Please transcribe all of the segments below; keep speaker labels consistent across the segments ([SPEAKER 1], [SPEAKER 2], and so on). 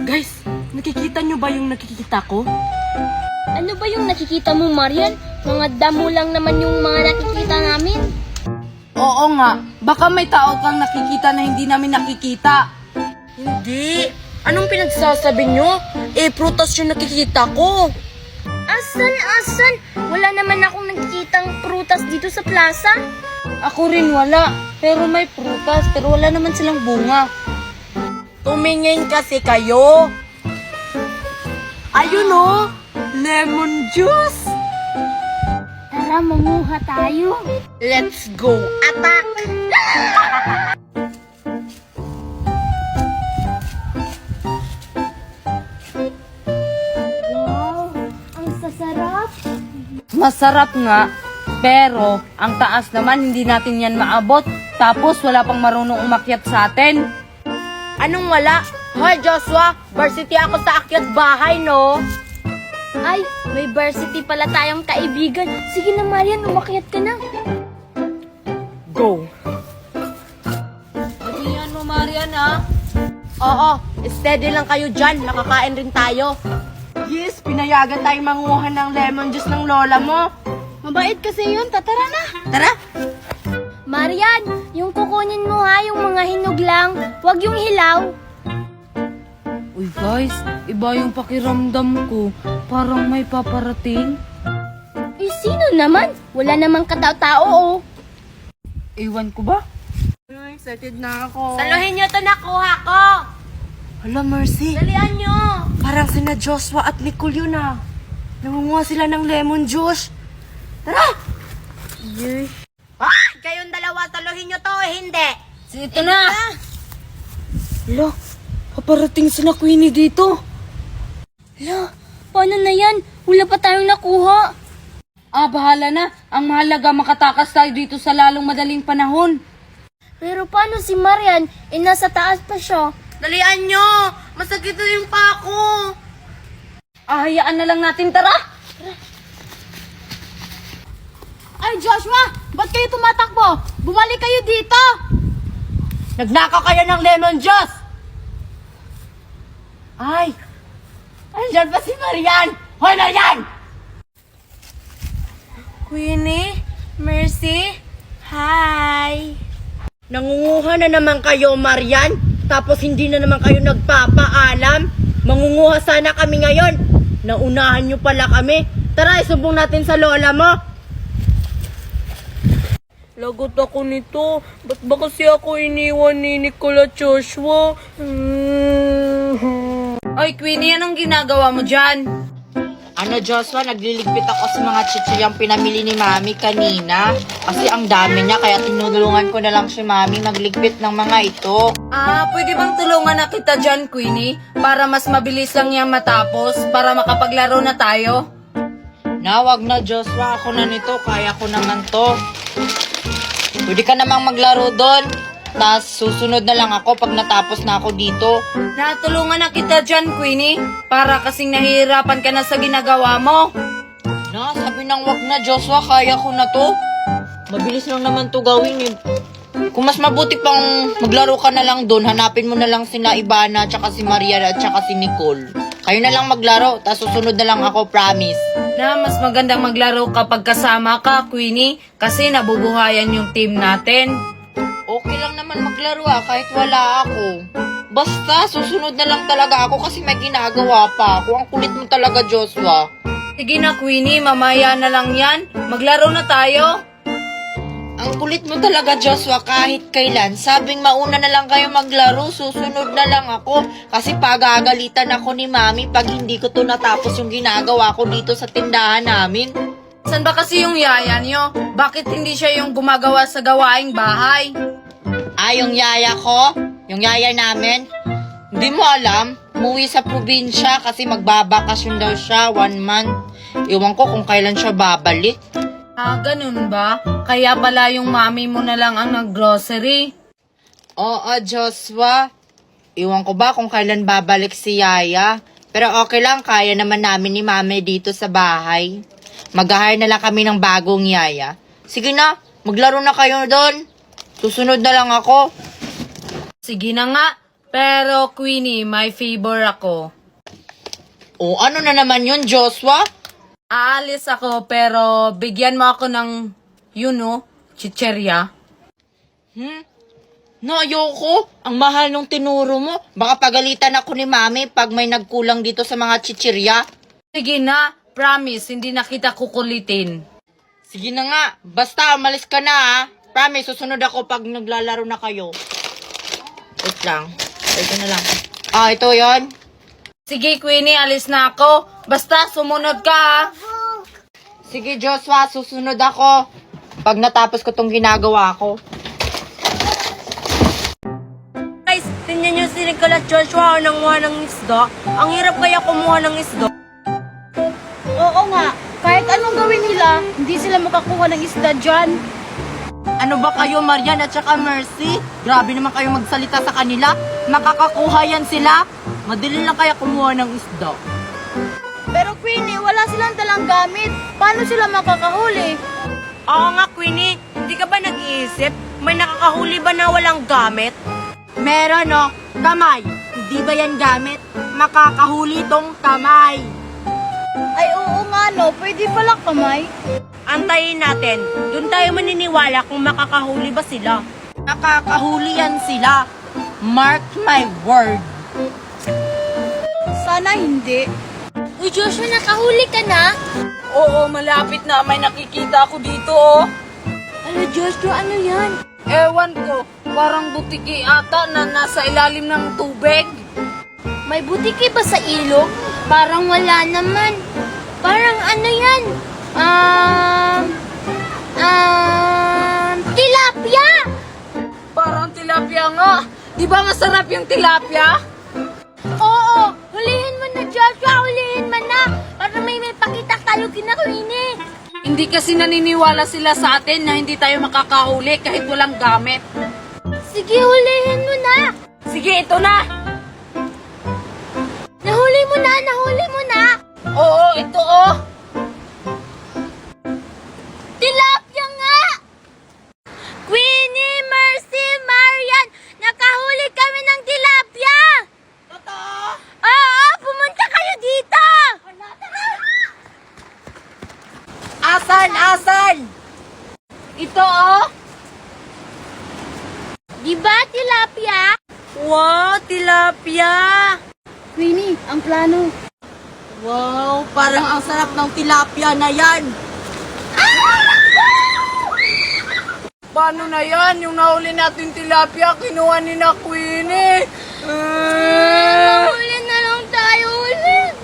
[SPEAKER 1] Guys, nakikita nyo ba yung nakikita ko?
[SPEAKER 2] Ano ba yung nakikita mo, Marian? Mga damo lang naman yung mga nakikita namin.
[SPEAKER 1] Oo nga, baka may tao kang nakikita na hindi namin nakikita. Hindi. Anong pinagsasabi nyo? Prutas yung nakikita ko.
[SPEAKER 2] Asan? Wala naman akong nakikitang prutas dito sa plaza.
[SPEAKER 1] Ako rin wala, pero may prutas, pero wala naman silang bunga. Tumingin kasi kayo. Ayun oh, lemon juice.
[SPEAKER 2] Tara, manguha tayo.
[SPEAKER 1] Let's go, attack!
[SPEAKER 2] Wow, ang sasarap.
[SPEAKER 1] Masarap nga, pero ang taas naman hindi natin yan maabot. Tapos wala pang marunong umakyat sa atin. Anong wala? Hoy Joshua, varsity ako sa akyat bahay, no?
[SPEAKER 2] Ay, may varsity pala tayong kaibigan. Sige na, Marian, umakyat ka na.
[SPEAKER 1] Go! Bagian mo, Marian, ha? Oo, steady lang kayo dyan. Nakakain rin tayo. Yes, pinayagan tayong manguha ng lemon juice ng lola mo. Mabait kasi yun. Tatara na. Tara.
[SPEAKER 2] Marian, yung kukunin mo ha, yung mga hinog lang. Huwag yung hilaw.
[SPEAKER 1] Uy guys, iba yung pakiramdam ko. Parang may paparating.
[SPEAKER 2] Sino naman? Wala namang katao-tao, oh.
[SPEAKER 1] Iwan ko ba? Excited na ako.
[SPEAKER 2] Saluhin nyo to, nakuha ko.
[SPEAKER 1] Hala, Mercy.
[SPEAKER 2] Dalian nyo.
[SPEAKER 1] Parang sina Joshua at Nicole yun ah. Nangunguha sila ng lemon juice. Tara! Yay.
[SPEAKER 2] Kayong dalawa, saluhin nyo to, hindi.
[SPEAKER 1] Ito na! Hala, paparating sila Queenie dito.
[SPEAKER 2] Hala, paano na yan? Wala pa tayong nakuha.
[SPEAKER 1] Bahala na. Ang mahalaga makatakas tayo dito sa lalong madaling panahon.
[SPEAKER 2] Pero paano si Marian? Nasa taas pa siya.
[SPEAKER 1] Dalian nyo! Masakit na yung pako! Hayaan na lang natin, tara!
[SPEAKER 2] Ay, Joshua! Ba't kayo tumatakbo? Bumalik kayo dito!
[SPEAKER 1] Nagnakaw kayo ng lemon juice! Ay! Andyan pa si Marian! Hoy, Marian! Queenie? Mercy? Hi! Nangunguha na naman kayo, Marian? Tapos hindi na naman kayo nagpapaalam? Mangunguha sana kami ngayon. Naunahan nyo pala kami. Tara, isumbong natin sa lola mo. Lagot ako nito. Ba't ba kasi ako iniwan ni Nicole at Joshua? Ay, Queenie, anong ginagawa mo dyan?
[SPEAKER 3] Ano, Joshua, nagliligpit ako sa mga chichiyang pinamili ni Mami kanina. Kasi ang dami niya, kaya tinulungan ko na lang si Mami magligpit ng mga ito.
[SPEAKER 1] Pwede bang tulungan na kita dyan, Queenie? Para mas mabilis lang yan matapos, para makapaglaro na tayo?
[SPEAKER 3] Wag na, Joshua. Ako na nito. Kaya ko naman to. Pwede ka namang maglaro doon. Tapos susunod na lang ako pag natapos na ako dito.
[SPEAKER 1] Natulungan na kita dyan, Queenie, para kasing nahihirapan ka na sa ginagawa mo.
[SPEAKER 3] Sabi nang wag na, Joshua. Kaya ko na to. Mabilis lang naman to gawin eh. Kung mas mabuti pang maglaro ka na lang doon, hanapin mo na lang sina Ivana, tsaka si Maria, at tsaka si Nicole. Kayo na lang maglaro, tapos susunod na lang ako, promise.
[SPEAKER 1] Mas magandang maglaro kapag kasama ka, Queenie, kasi nabubuhayan yung team natin.
[SPEAKER 3] Okay lang naman maglaro kahit wala ako. Basta, susunod na lang talaga ako kasi may ginagawa pa ako. Ang kulit mo talaga, Joshua.
[SPEAKER 1] Sige na, Queenie, mamaya na lang yan. Maglaro na tayo.
[SPEAKER 3] Ang kulit mo talaga, Joshua, kahit kailan. Sabing mauna na lang kayo maglaro, susunod na lang ako. Kasi pagagalitan ako ni Mami pag hindi ko to natapos yung ginagawa ko dito sa tindahan namin.
[SPEAKER 1] San ba kasi yung yaya niyo? Bakit hindi siya yung gumagawa sa gawaing bahay?
[SPEAKER 3] Yung yaya ko, yung yaya namin, hindi mo alam, umuwi sa probinsya kasi magbabakasyon daw siya 1 month. Iwan ko kung kailan siya babalik.
[SPEAKER 1] Ganun ba? Kaya pala yung mami mo na lang ang nag-grocery.
[SPEAKER 3] Oo, Joshua. Iwan ko ba kung kailan babalik si Yaya. Pero okay lang, kaya naman namin ni Mami dito sa bahay. Mag-hire na lang kami ng bagong Yaya. Sige na, maglaro na kayo doon. Susunod na lang ako.
[SPEAKER 1] Sige na nga.
[SPEAKER 4] Pero, Queenie, may favor ako.
[SPEAKER 3] O, ano na naman yun, Joshua?
[SPEAKER 4] Aalis ako, pero bigyan mo ako ng, chicherya.
[SPEAKER 3] No, ayoko. Ang mahal nung tinuro mo. Baka pagalitan ako ni Mami pag may nagkulang dito sa mga chichirya.
[SPEAKER 4] Sige na, promise, hindi na kita kukulitin.
[SPEAKER 3] Sige na nga. Basta, umalis ka na ha. Promise, susunod ako pag naglalaro na kayo. Wait lang. Ito na lang. Ito yon.
[SPEAKER 4] Sige, Queenie, alis na ako. Basta, sumunod ka ha.
[SPEAKER 3] Sige, Joshua, susunod ako. Pag natapos ko tong ginagawa ko.
[SPEAKER 1] Guys, tingnan nyo si Nicolas Joshua nanguha ng isda. Ang hirap kaya kumuha ng isda.
[SPEAKER 2] Oo nga, kahit anong gawin nila, hindi sila makakuha ng isda dyan.
[SPEAKER 1] Ano ba kayo, Marian at saka Mercy? Grabe naman kayo magsalita sa kanila. Makakakuha yan sila. Madali lang kaya kumuha ng isda.
[SPEAKER 2] Pero Queenie, wala silang dalang gamit. Paano sila makakahuli?
[SPEAKER 1] Oo nga, Queenie. Hindi ka ba nag-iisip? May nakakahuli ba na walang gamit? Meron, no? Kamay. Hindi ba yan gamit? Makakahuli tong kamay.
[SPEAKER 2] Ay oo nga no, pwede pala kamay.
[SPEAKER 1] Antayin natin. Doon tayo maniniwala kung makakahuli ba sila. Nakakahuli yan sila. Mark my word.
[SPEAKER 2] Sana hindi. Uy Joshua, nakahuli ka na?
[SPEAKER 4] Oo, malapit na. May nakikita ako dito, oh.
[SPEAKER 2] Ano Joshua, ano yan?
[SPEAKER 4] Ewan ko, parang butiki ata na nasa ilalim ng tubig.
[SPEAKER 2] May butiki ba sa ilog? Parang wala naman. Parang ano yan? Tilapia!
[SPEAKER 4] Parang tilapia nga. Di ba masarap yung tilapia?
[SPEAKER 2] Oo, hulihin mo na Joshua, hulihin mo na. Para may pakita tayo kina Queenie.
[SPEAKER 4] Hindi kasi naniniwala sila sa atin na hindi tayo makakahuli kahit walang gamit.
[SPEAKER 2] Sige, hulihin mo na.
[SPEAKER 4] Sige, ito na.
[SPEAKER 2] Nahuli mo na, nahuli mo na.
[SPEAKER 4] Oo, ito oh.
[SPEAKER 2] Tilapia nga! Queenie, Mercy, Marian, nakahuli kami ng tilapia!
[SPEAKER 1] Totoo?
[SPEAKER 2] Oo, pumunta kayo dito!
[SPEAKER 1] Asan? Asan?
[SPEAKER 2] Ito oh! Diba tilapia?
[SPEAKER 1] Wow, tilapia!
[SPEAKER 2] Queenie, ang plano.
[SPEAKER 1] Wow, parang ang sarap ng tilapia na yan.
[SPEAKER 4] Paano na yan? Yung nahuli natin tilapia, kinuha ni na Queenie.
[SPEAKER 2] Huli na lang tayo ulit.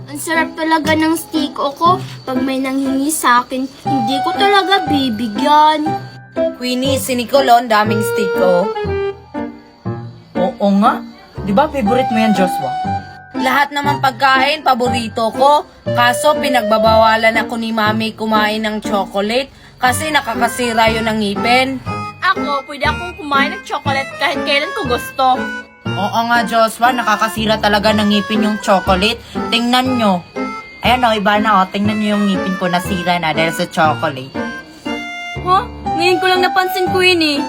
[SPEAKER 2] Ang sarap talaga ng steak ko. Pag may nanghingi sa akin, hindi ko talaga bibigyan.
[SPEAKER 4] Queenie, si Nicole, ang daming steak oh.
[SPEAKER 3] Oo nga. Di ba favorite mo yan, Joshua?
[SPEAKER 4] Lahat naman pagkain, paborito ko. Kaso pinagbabawalan ako ni Mami kumain ng chocolate kasi nakakasira yun ng ngipin.
[SPEAKER 2] Ako, pwede akong kumain ng chocolate kahit kailan ko gusto.
[SPEAKER 3] Oo nga, Joshua. Nakakasira talaga ng ngipin yung chocolate. Tingnan nyo. Ayan o, iba na o. Tingnan nyo yung ngipin ko nasira na dahil sa chocolate.
[SPEAKER 2] Huh? Ngayon ko lang napansin, Queenie.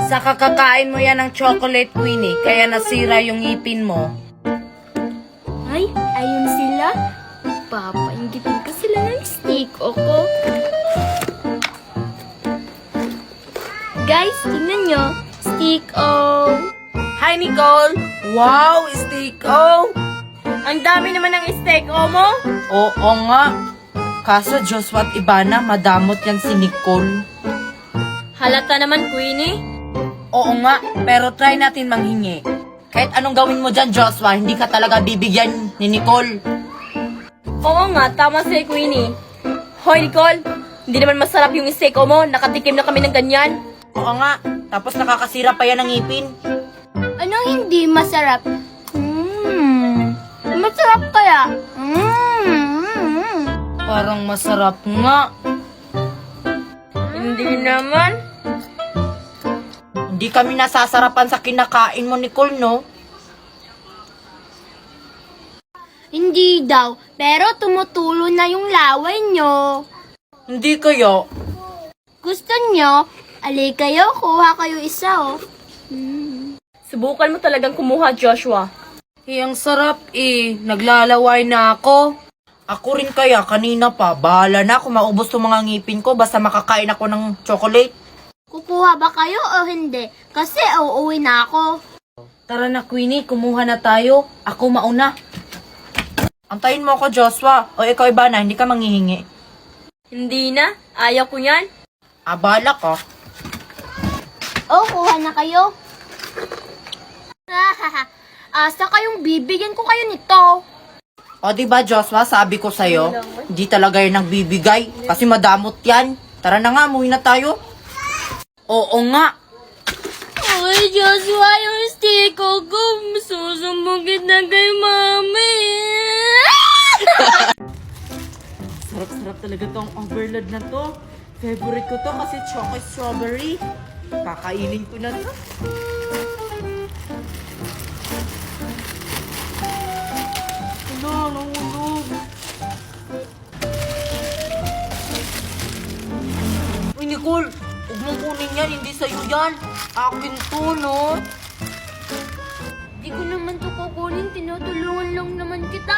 [SPEAKER 4] Sa kakakain mo yan ng chocolate, Queenie, kaya nasira yung ngipin mo.
[SPEAKER 2] Ay, ayun sila. Papaingitin ko sila ng steak ko. Guys, tingnan nyo. Steak o.
[SPEAKER 4] Hi, Nicole! Wow, steak oh!
[SPEAKER 2] Ang dami naman ng steak o mo.
[SPEAKER 3] Oo nga. Kaso, Joshua at Ivana, madamot yan si Nicole.
[SPEAKER 2] Halata naman, Queenie.
[SPEAKER 3] Oo nga, pero try natin manghingi. Kahit anong gawin mo dyan, Joshua, hindi ka talaga bibigyan ni Nicole.
[SPEAKER 2] Oo nga, tama si Queenie. Hoy, Nicole. Hindi naman masarap yung steak o mo. Nakatikim na kami ng ganyan.
[SPEAKER 3] Oo nga, tapos nakakasira pa yan ng ngipin.
[SPEAKER 2] Anong hindi masarap? Masarap kaya?
[SPEAKER 4] Parang masarap nga.
[SPEAKER 2] Hindi naman.
[SPEAKER 3] Hindi kami nasasarapan sa kinakain mo, Nicole, no?
[SPEAKER 2] Hindi daw. Pero tumutulo na yung laway nyo.
[SPEAKER 3] Hindi kaya.
[SPEAKER 2] Gusto nyo, Ali kayo, kuha kayo isa oh.
[SPEAKER 1] Subukan mo talagang kumuha, Joshua.
[SPEAKER 4] Ang sarap naglalaway na ako.
[SPEAKER 3] Ako rin kaya, kanina pa. Bahala na kung maubos tong mga ngipin ko basta makakain ako ng chocolate.
[SPEAKER 2] Kukuha ba kayo o hindi? Kasi uuwi na ako.
[SPEAKER 4] Tara na, Queenie, kumuha na tayo. Ako mauna.
[SPEAKER 3] Antayin mo ako, Joshua. O ikaw, Ivana, hindi ka manghihingi.
[SPEAKER 1] Hindi na. Ayaw ko yan.
[SPEAKER 3] Abala ka.
[SPEAKER 2] Oh, kuha na kayo. Asa kayong bibigyan ko kayo nito?
[SPEAKER 3] O diba, Joshua, sabi ko sa'yo, hindi talaga yan nagbibigay. Kasi madamot yan. Tara na nga, muwi na tayo.
[SPEAKER 4] Oo nga.
[SPEAKER 2] Uy, Joshua, yung stiko ko. Susumbugin na kay mami.
[SPEAKER 3] Sarap-sarap talaga tong overload na to. Favorite ko to kasi chocolate strawberry. Kakainin ko na to. Nahulog. Uy, Nicole! Huwag mong kunin yan, hindi sa'yo yan. Akin to, no?
[SPEAKER 2] Di ko naman to kukunin. Tinutulungan lang naman kita.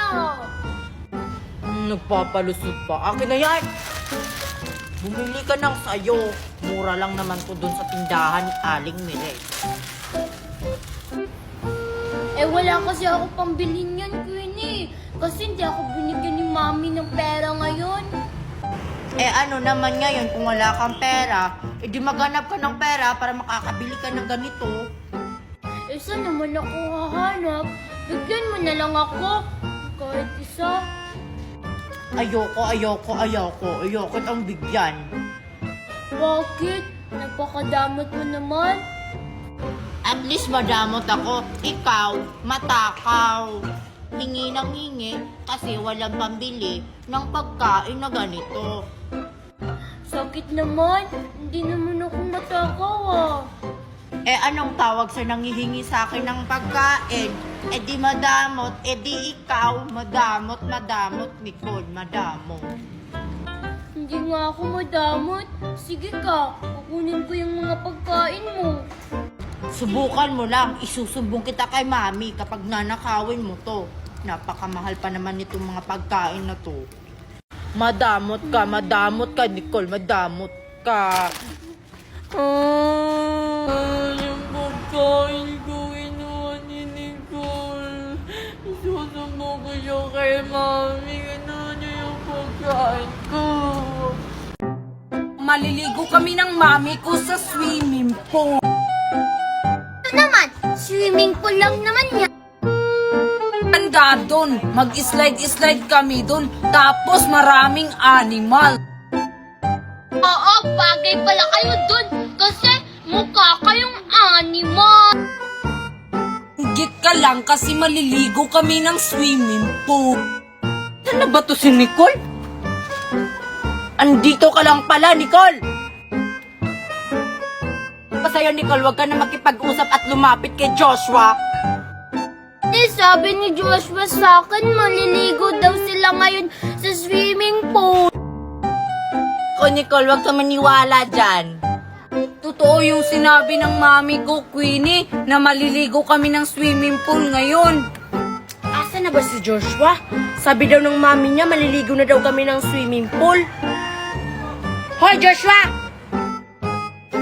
[SPEAKER 3] Nagpapalusot pa. Akin na yan! Bumili ka ng sayo. Mura lang naman to dun sa tindahan ni Aling Mire.
[SPEAKER 2] Eh, wala kasi ako pambilhin yan, Queenie. Kasi hindi ako binigyan ni mami ng pera ngayon.
[SPEAKER 3] Eh ano naman ngayon kung wala kang pera, eh di maghanap ka ng pera para makakabili ka ng ganito.
[SPEAKER 2] Eh, saan naman ako hahanap? Bigyan mo na lang ako. Kahit isa.
[SPEAKER 3] Ayoko ang bigyan.
[SPEAKER 2] Bakit? Napakadamot mo naman.
[SPEAKER 3] At least madamot ako. Ikaw, matakaw. Hingi ng hingi kasi walang pambili ng pagkain na ganito.
[SPEAKER 2] Sakit naman. Hindi naman ako matakaw ah.
[SPEAKER 3] Eh anong tawag sa nangihingi sa akin ng pagkain? Eh di madamot, eh di ikaw, madamot, Nicole, madamot.
[SPEAKER 2] Hindi nga ako madamot. Sige ka, kukunin ko yung mga pagkain mo.
[SPEAKER 3] Subukan mo lang, isusumbong kita kay mami kapag nanakawin mo to. Napakamahal pa naman nitong mga pagkain na to. Madamot ka, Nicole, madamot ka.
[SPEAKER 1] Yung pagkain ko inuha ni Nicole. Isusumbong ko siya kay mami. Gano'n niya yung pagkain ko.
[SPEAKER 4] Maliligo kami ng mami ko sa swimming pool.
[SPEAKER 2] Ito naman, swimming pool lang naman yan.
[SPEAKER 4] Tanda doon, mag-slide kami doon. Tapos maraming animal.
[SPEAKER 2] Oo, bagay pala kayo dun. Kasi mukha kayong animal.
[SPEAKER 4] Git ka lang kasi maliligo kami ng swimming pool.
[SPEAKER 3] Ano ba to si Nicole? Andito ka lang pala, Nicole! Sa'yo, Nicole, huwag ka na makipag-usap at lumapit kay Joshua.
[SPEAKER 2] Eh, sabi ni Joshua sa akin, maliligo daw sila ngayon sa swimming pool.
[SPEAKER 3] O, Nicole, huwag ka maniwala dyan.
[SPEAKER 4] Totoo yung sinabi ng mami ko, Queenie, na maliligo kami ng swimming pool ngayon.
[SPEAKER 1] Asa na ba si Joshua? Sabi daw ng mami niya, maliligo na daw kami ng swimming pool. Hoy, Joshua!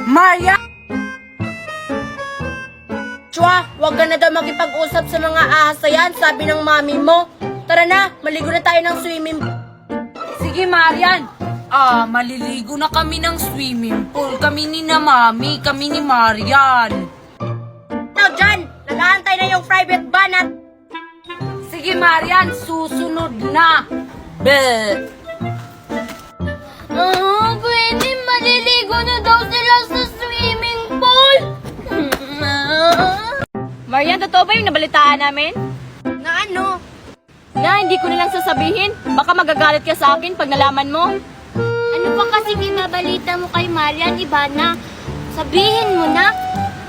[SPEAKER 4] Maria!
[SPEAKER 1] Joshua, huwag ka na daw makipag-usap sa mga ahas na yan, sabi ng mami mo. Tara na, maligo na tayo ng swimming pool.
[SPEAKER 4] Sige, Marian. Maliligo na kami ng swimming pool. Kami ni na mami, kami ni Marian.
[SPEAKER 1] Now, John, nag-aantay na yung private van at...
[SPEAKER 4] Sige, Marian, susunod na. Be.
[SPEAKER 2] Pwede maliligo na daw sila sa swimming pool.
[SPEAKER 1] Marian, totoo ba yung nabalitaan namin? Na ano? Na hindi ko nilang sasabihin. Baka magagalit ka sa akin pag nalaman mo.
[SPEAKER 2] Ano pa kasi binabalita mo kay Marian, Ivana? Sabihin mo na,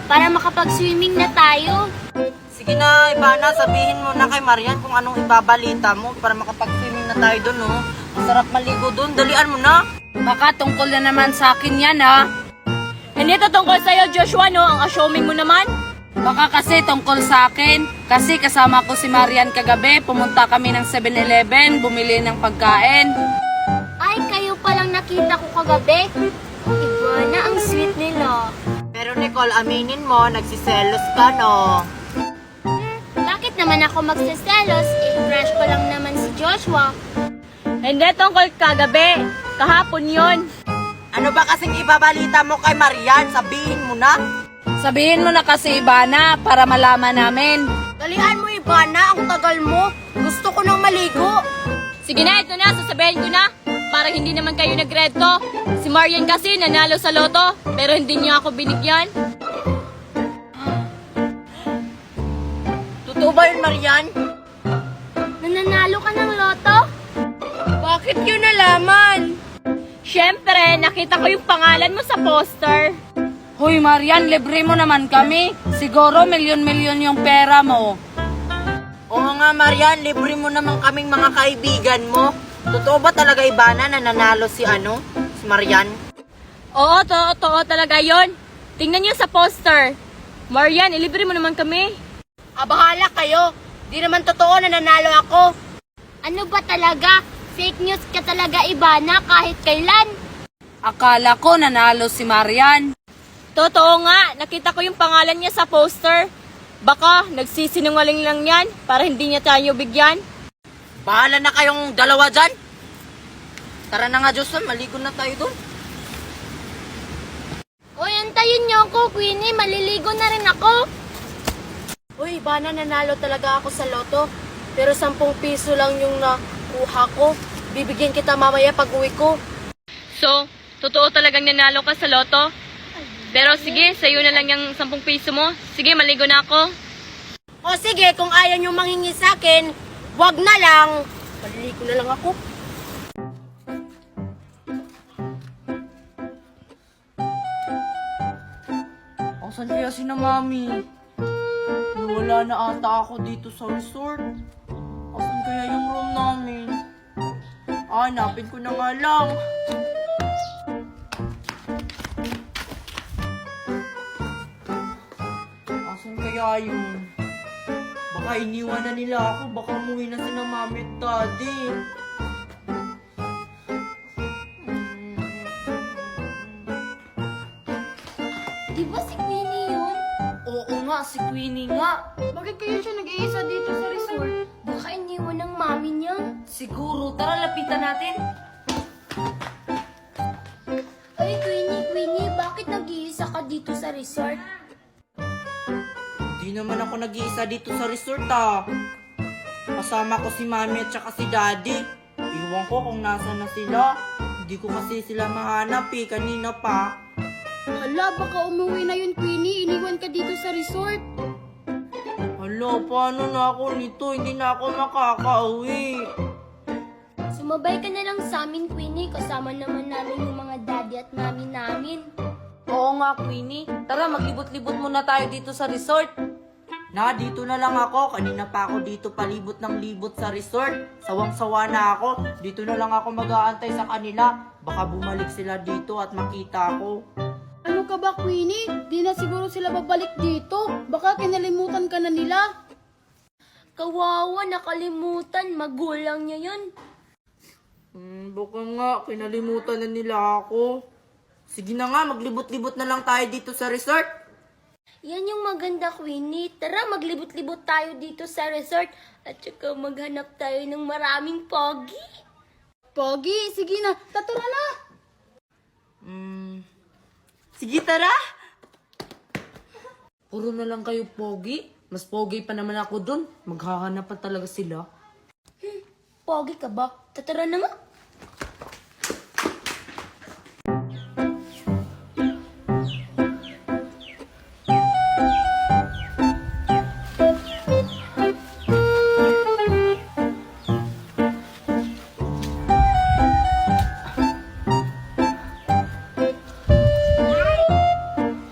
[SPEAKER 2] para makapag-swimming na tayo.
[SPEAKER 3] Sige na, Ivana, sabihin mo na kay Marian kung anong ibabalita mo para makapag-swimming na tayo dun, no? Masarap maligo dun, dalian mo na.
[SPEAKER 4] Baka tungkol na naman sa akin yan, ha?
[SPEAKER 2] Hindi to tungkol sa'yo, Joshua, no? Ang assuming mo naman.
[SPEAKER 4] Baka kasi tungkol sa akin. Kasi kasama ko si Marian kagabi. Pumunta kami ng 7-Eleven, bumili ng pagkain.
[SPEAKER 2] Ay, kayo palang nakita ko kagabi. Iba na ang sweet nila.
[SPEAKER 1] Pero Nicole, aminin mo, nagsiselos ka, no?
[SPEAKER 2] Bakit naman ako magsiselos? Crush ko lang naman si Joshua. Hindi tungkol kagabi. Kahapon yon.
[SPEAKER 1] Ano ba kasing ibabalita mo kay Marian? Sabihin mo na.
[SPEAKER 4] Sabihin mo na kasi, Ivana, para malaman namin.
[SPEAKER 1] Dalihan mo, Ivana, ang tagal mo. Gusto ko nang maligo.
[SPEAKER 2] Sige na, ito na. Sasabihin ko na. Para hindi naman kayo nagreto. Si Marian kasi nanalo sa loto. Pero hindi niya ako binigyan.
[SPEAKER 1] Totoo ba yun, Marian?
[SPEAKER 2] Nananalo ka ng loto?
[SPEAKER 1] Bakit yun nalaman?
[SPEAKER 2] Siyempre, nakita ko yung pangalan mo sa poster.
[SPEAKER 4] Hoy, Marian, libre mo naman kami. Siguro milyon-milyon yung pera mo.
[SPEAKER 1] Oo nga, Marian, libre mo naman kaming mga kaibigan mo. Totoo ba talaga, Ivana, na nanalo si Marian?
[SPEAKER 2] Oo, totoo talaga yon. Tingnan niyo sa poster. Marian, ilibre mo naman kami.
[SPEAKER 1] Bahala kayo. Di naman totoo na nanalo ako.
[SPEAKER 2] Ano ba talaga? Fake news ka talaga, Ivana, kahit kailan.
[SPEAKER 4] Akala ko nanalo si Marian.
[SPEAKER 2] Totoo nga, nakita ko yung pangalan niya sa poster. Baka nagsisinungaling lang yan para hindi niya tayo bigyan.
[SPEAKER 1] Bahala na kayong dalawa dyan. Tara na nga, Joshua, maligo na tayo doon.
[SPEAKER 2] Uy, antayin niyo ako, Queenie. Maliligo na rin ako.
[SPEAKER 1] Uy, Ivana, nanalo talaga ako sa loto. Pero 10 piso lang yung nakuha ko. Bibigyan kita mamaya pag uwi ko.
[SPEAKER 2] So, totoo talagang nanalo ka sa loto? Pero sige, sa'yo na lang yung 10 piso mo. Sige, maligo na ako.
[SPEAKER 1] O sige, kung ayaw nyo manghingi sa akin, wag na lang. Maliligo na lang ako.
[SPEAKER 3] Asan kaya si na Mami? Wala na ata ako dito sa resort. Asan kaya yung room namin? Hanapin ko na nga lang. Asan kaya yun? Baka iniwan na nila ako. Baka umuwi na sila Mami at Daddy.
[SPEAKER 2] Di ba si Queenie yun?
[SPEAKER 4] Oo nga, si Queenie nga.
[SPEAKER 2] Bakit kaya siya nag-iisa dito sa resort? Baka iniwan ng mami niya.
[SPEAKER 4] Siguro, tara lapitan natin.
[SPEAKER 2] Ay, Queenie, bakit nag-iisa ka dito sa resort?
[SPEAKER 3] Di naman ako nag-iisa dito sa resort Kasama ko si Mami at saka si Daddy. Iwan ko kung nasa na sila. Hindi ko kasi sila mahanap kanina pa.
[SPEAKER 2] Hala, baka umuwi na yun, Queenie. Iniwan ka dito sa resort.
[SPEAKER 3] Hala, paano na ako nito? Hindi na ako makakauwi.
[SPEAKER 2] Sumabay ka na lang sa amin, Queenie. Kasama naman namin yung mga daddy at mami namin.
[SPEAKER 4] Oo nga, Queenie. Tara, maglibot-libot muna tayo dito sa resort.
[SPEAKER 3] Dito na lang ako. Kanina pa ako dito palibot ng libot sa resort. Sawang-sawa na ako. Dito na lang ako mag-aantay sa kanila. Baka bumalik sila dito at makita ako.
[SPEAKER 5] Ano ka ba, Queenie? Di na siguro sila babalik dito. Baka kinalimutan ka na nila.
[SPEAKER 2] Kawawa, nakalimutan. Magulang niya yun.
[SPEAKER 3] Baka nga, kinalimutan na nila ako. Sige na nga, maglibot-libot na lang tayo dito sa resort.
[SPEAKER 2] Yan yung maganda, Queenie. Tara, maglibot-libot tayo dito sa resort. At saka maghanap tayo ng maraming pogi.
[SPEAKER 5] Pogi, sige na. Tatura na.
[SPEAKER 3] Sige, tara!
[SPEAKER 4] Puro na lang kayo pogi. Mas pogi pa naman ako dun. Maghahanap pa talaga sila.
[SPEAKER 2] Pogi ka ba? Tatara na nga.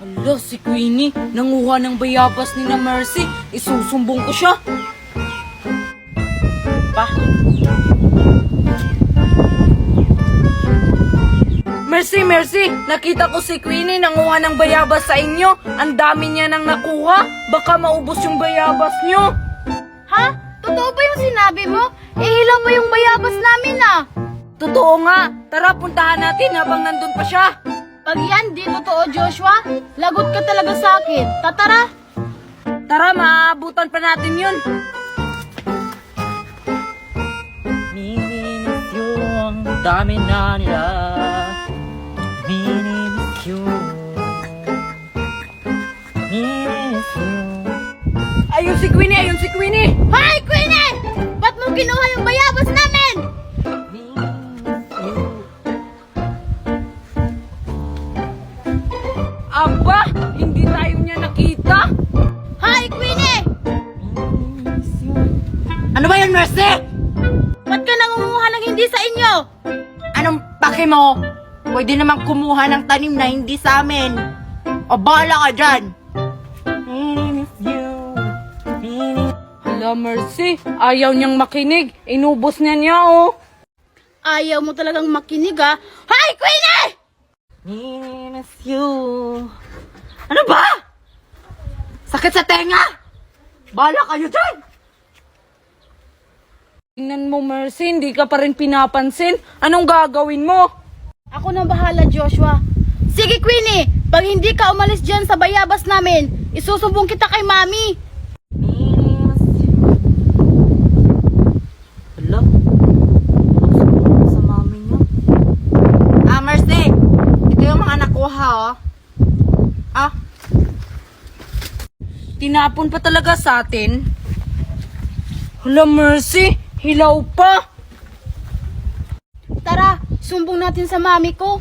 [SPEAKER 4] Hala, si Queenie. Nanguha ng bayabas ni na Mercy. Isusumbong ko siya. Mercy, nakita ko si Queenie nanguha ng bayabas sa inyo. Ang dami niya nang nakuha. Baka maubos yung bayabas nyo.
[SPEAKER 5] Ha? Totoo ba yung sinabi mo? Hilaw pa yung bayabas namin ah.
[SPEAKER 4] Totoo nga. Tara, puntahan natin habang nandun pa siya.
[SPEAKER 5] Pag yan di totoo, Joshua, lagot ka talaga sa akin. Tatara!
[SPEAKER 4] Tara, maabutan pa natin yun.
[SPEAKER 3] Minimis yung dami na nila. Minimis yung. Minimis yung.
[SPEAKER 4] Ayun si Queenie!
[SPEAKER 5] Hoy, Queenie! Ba't mo kinuha yung bayabas namin?
[SPEAKER 4] Aba, hindi tayo niya nakita.
[SPEAKER 5] Hoy, Queenie!
[SPEAKER 1] Ano ba yun, Mercy?
[SPEAKER 5] Ba't ka nangunguha ng hindi sa inyo?
[SPEAKER 1] Anong pake mo? Pwede namang kumuha ng tanim na hindi sa amin. O bahala ka dyan.
[SPEAKER 4] Hala, Mercy, ayaw niyang makinig. Inubos niya oh.
[SPEAKER 5] Ayaw mo talagang makinig ah. Hoy, Queenie!
[SPEAKER 1] Miss you. Ano ba? Sakit sa tenga? Bahala kayo dyan.
[SPEAKER 4] Tingnan mo, Mercy, hindi ka pa rin pinapansin. Anong gagawin mo?
[SPEAKER 5] Ako na bahala, Joshua. Sige, Queenie! Pag hindi ka umalis dyan sa bayabas namin, isusumbong kita kay Mami.
[SPEAKER 1] Hala? Sa mami niya. Mercy. Ito yung mga nakuha, oh.
[SPEAKER 4] Tinapon pa talaga sa atin. Hala, Mercy, hilaw pa.
[SPEAKER 5] Tara, sumbong natin sa Mami ko.